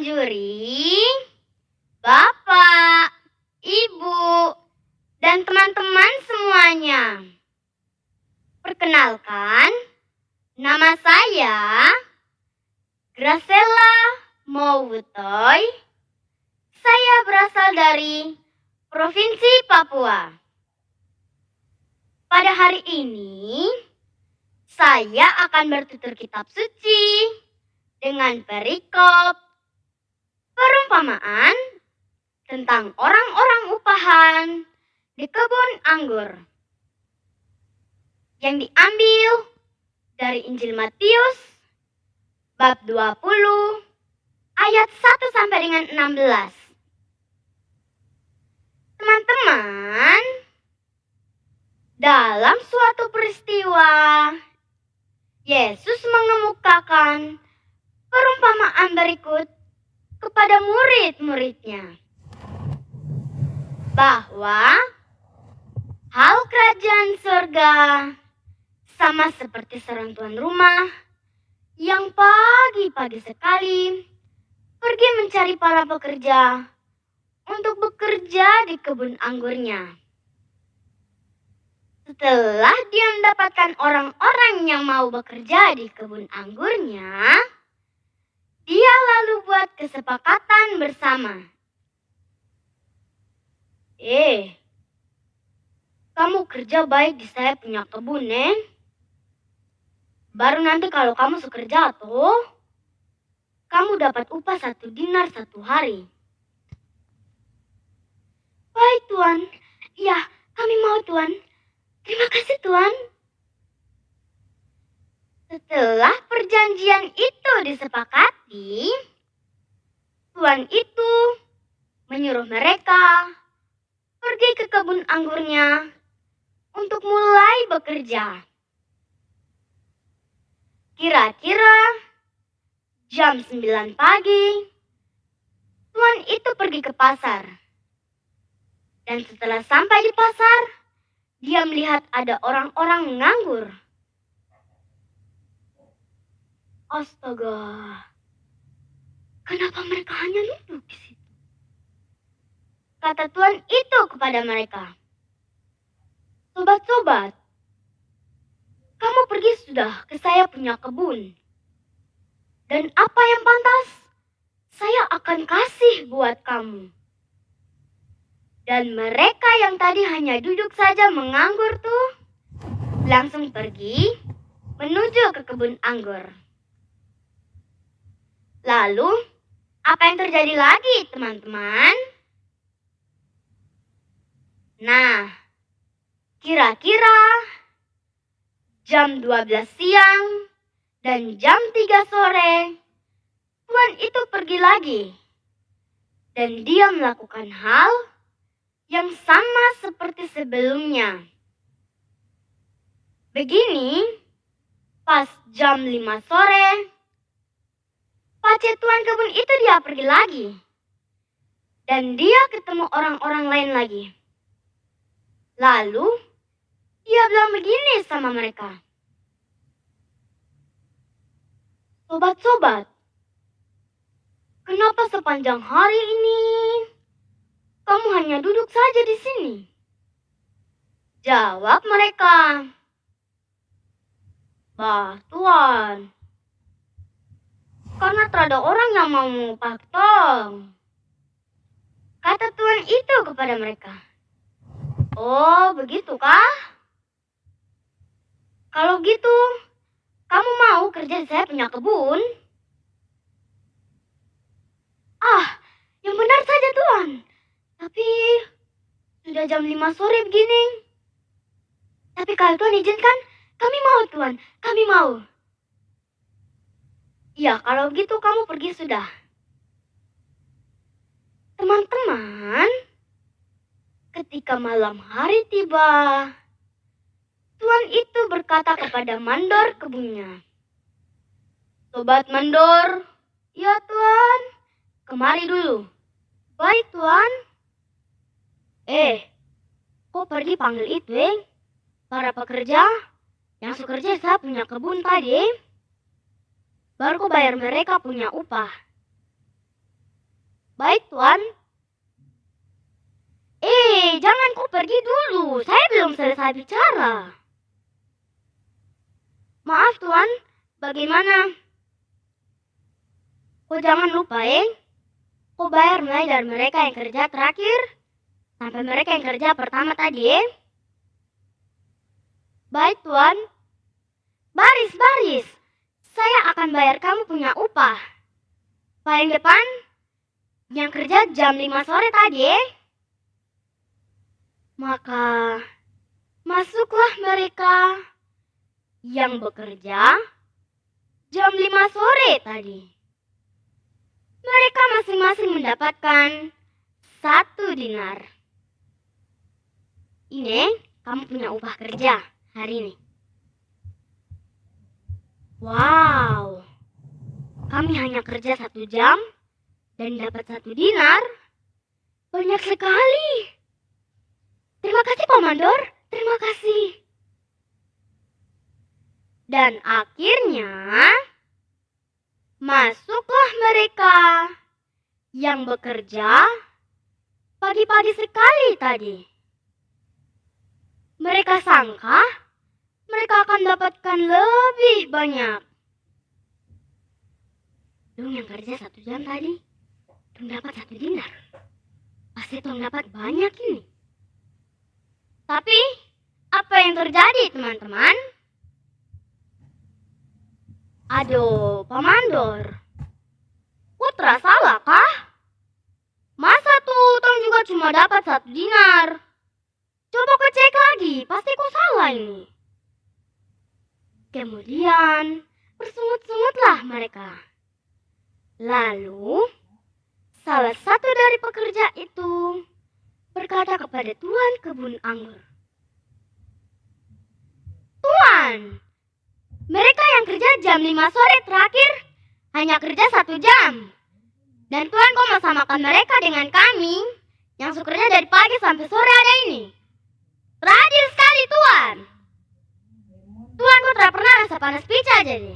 juri, Bapak, Ibu, dan teman-teman semuanya. Perkenalkan, nama saya Graciela Mowutoy. Saya berasal dari Provinsi Papua. Pada hari ini, saya akan bertutur kitab suci dengan perikop perumpamaan tentang orang-orang upahan di kebun anggur yang diambil dari Injil Matius bab 20 ayat 1 sampai dengan 16. Teman-teman, dalam suatu peristiwa Yesus mengemukakan perumpamaan berikut kepada murid-muridnya, bahwa hal kerajaan surga sama seperti seorang tuan rumah yang pagi-pagi sekali pergi mencari para pekerja untuk bekerja di kebun anggurnya. Setelah dia mendapatkan orang-orang yang mau bekerja di kebun anggurnya, dia lalu buat kesepakatan bersama. Kamu kerja baik di saya punya kebun, Baru nanti kalau kamu sekerja tuh, kamu dapat upah 1 dinar 1 hari. Baik, Tuan. Ya, kami mau, Tuan. Terima kasih, Tuan. Setelah perjanjian itu disepakati, Tuan itu menyuruh mereka pergi ke kebun anggurnya untuk mulai bekerja. Kira-kira jam 9 pagi, Tuan itu pergi ke pasar. Dan setelah sampai di pasar, dia melihat ada orang-orang menganggur. Astaga, kenapa mereka hanya duduk di situ? Kata Tuan itu kepada mereka, "Sobat-sobat, kamu pergi sudah ke saya punya kebun. Dan apa yang pantas, saya akan kasih buat kamu." Dan mereka yang tadi hanya duduk saja menganggur tuh, langsung pergi menuju ke kebun anggur. Lalu, apa yang terjadi lagi, teman-teman? Nah, kira-kira jam 12 siang dan jam 3 sore, Tuan itu pergi lagi. Dan dia melakukan hal yang sama seperti sebelumnya. Begini, pas jam 5 sore, pace Tuan kebun itu dia pergi lagi. Dan dia ketemu orang-orang lain lagi. Lalu, dia bilang begini sama mereka, "Sobat-sobat, kenapa sepanjang hari ini kamu hanya duduk saja di sini?" Jawab mereka, "Bah, Tuan, karena terada orang yang mau mengupah tong." Kata Tuan itu kepada mereka, "Oh, begitukah? Kalau gitu, kamu mau kerja di saya punya kebun?" "Ah, yang benar saja, Tuan. Tapi sudah jam 5 sore begini. Tapi kalau Tuan izinkan, kami mau, Tuan. Kami mau." "Ya, kalau gitu kamu pergi sudah." Teman-teman, ketika malam hari tiba, Tuan itu berkata kepada mandor kebunnya, "Sobat mandor." "Ya, Tuan. Kemari dulu." "Baik, Tuan." Kok pergi panggil itu, para pekerja yang sekerja saya punya kebun tadi, baru kau bayar mereka punya upah." Baik, Tuan. Jangan kau pergi dulu. Saya belum selesai bicara. Maaf, Tuan. Bagaimana? Kau jangan lupa, kau bayar mulai dari mereka yang kerja terakhir sampai mereka yang kerja pertama tadi, Baik, Tuan. Baris. Saya akan bayar kamu punya upah. Paling depan, yang kerja jam 5 sore tadi, Maka, masuklah mereka yang bekerja jam 5 sore tadi. Mereka masing-masing mendapatkan 1 dinar. Ini kamu punya upah kerja hari ini. Wow, kami hanya kerja 1 jam dan dapat 1 dinar. Banyak sekali. Terima kasih, Komandor. Terima kasih. Dan akhirnya, masuklah mereka yang bekerja pagi-pagi sekali tadi. Mereka sangka mereka akan dapatkan lebih banyak. Dong yang kerja 1 jam tadi, dong dapat 1 dinar. Pasti dong dapat banyak ini. Tapi, apa yang terjadi, teman-teman? Aduh, Komandor. Putra salah kah? Masa tuh tong juga cuma dapat 1 dinar? Coba kau cek lagi, pasti kau salah ini. Kemudian, bersungut-sungutlah mereka. Lalu, salah satu dari pekerja itu berkata kepada Tuan kebun anggur, Tuan, mereka yang kerja jam 5 sore terakhir hanya kerja 1 jam. Dan Tuan kok mau samakan mereka dengan kami yang sukernya dari pagi sampai sore ada ini. Teradil sekali, Tuan. Tuan kok tak pernah rasa panas pica jadi.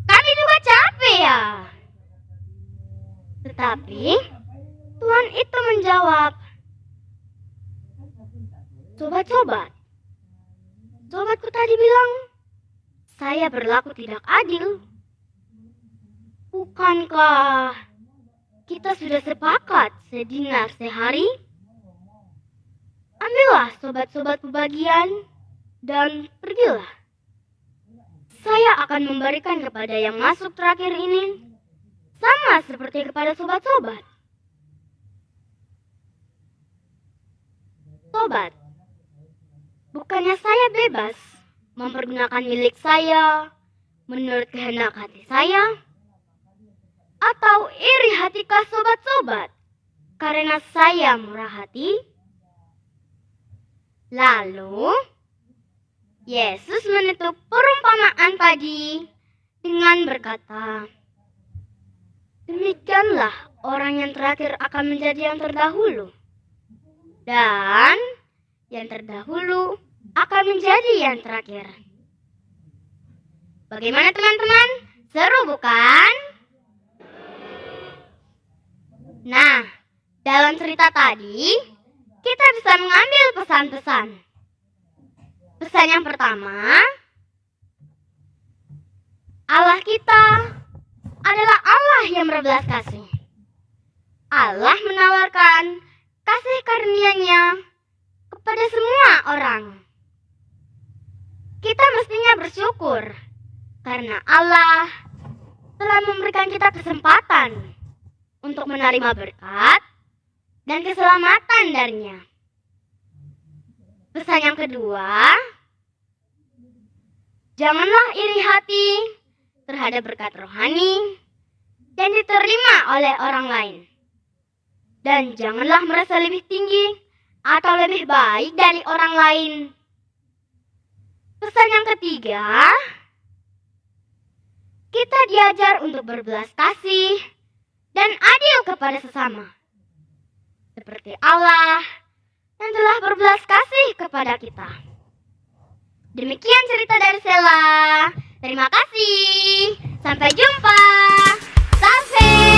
Kami juga capek ya. Tetapi Tuan itu menjawab, Sobatku tadi bilang, saya berlaku tidak adil. Bukankah kita sudah sepakat sedinar sehari? Ambillah sobat-sobatku bagian dan pergilah. Saya akan memberikan kepada yang masuk terakhir ini sama seperti kepada sobat-sobat. Sobat, bukannya saya bebas mempergunakan milik saya menurut kehendak hati saya? Atau iri hatikah sobat-sobat karena saya murah hati? Lalu, Yesus menutup perumpamaan tadi dengan berkata, demikianlah orang yang terakhir akan menjadi yang terdahulu. Dan yang terdahulu akan menjadi yang terakhir. Bagaimana teman-teman? Seru bukan? Nah, dalam cerita tadi, kita bisa mengambil pesan-pesan. Pesan yang pertama, Allah kita adalah Allah yang berbelas kasih. Allah menawarkan kasih karunia-Nya kepada semua orang. Kita mestinya bersyukur karena Allah telah memberikan kita kesempatan untuk menerima berkat dan keselamatan darinya. Pesan yang kedua, janganlah iri hati terhadap berkat rohani yang diterima oleh orang lain. Dan janganlah merasa lebih tinggi atau lebih baik dari orang lain. Pesan yang ketiga, kita diajar untuk berbelas kasih dan adil kepada sesama. Seperti Allah yang telah berbelas kasih kepada kita. Demikian cerita dari Sela. Terima kasih. Sampai jumpa. Sampai.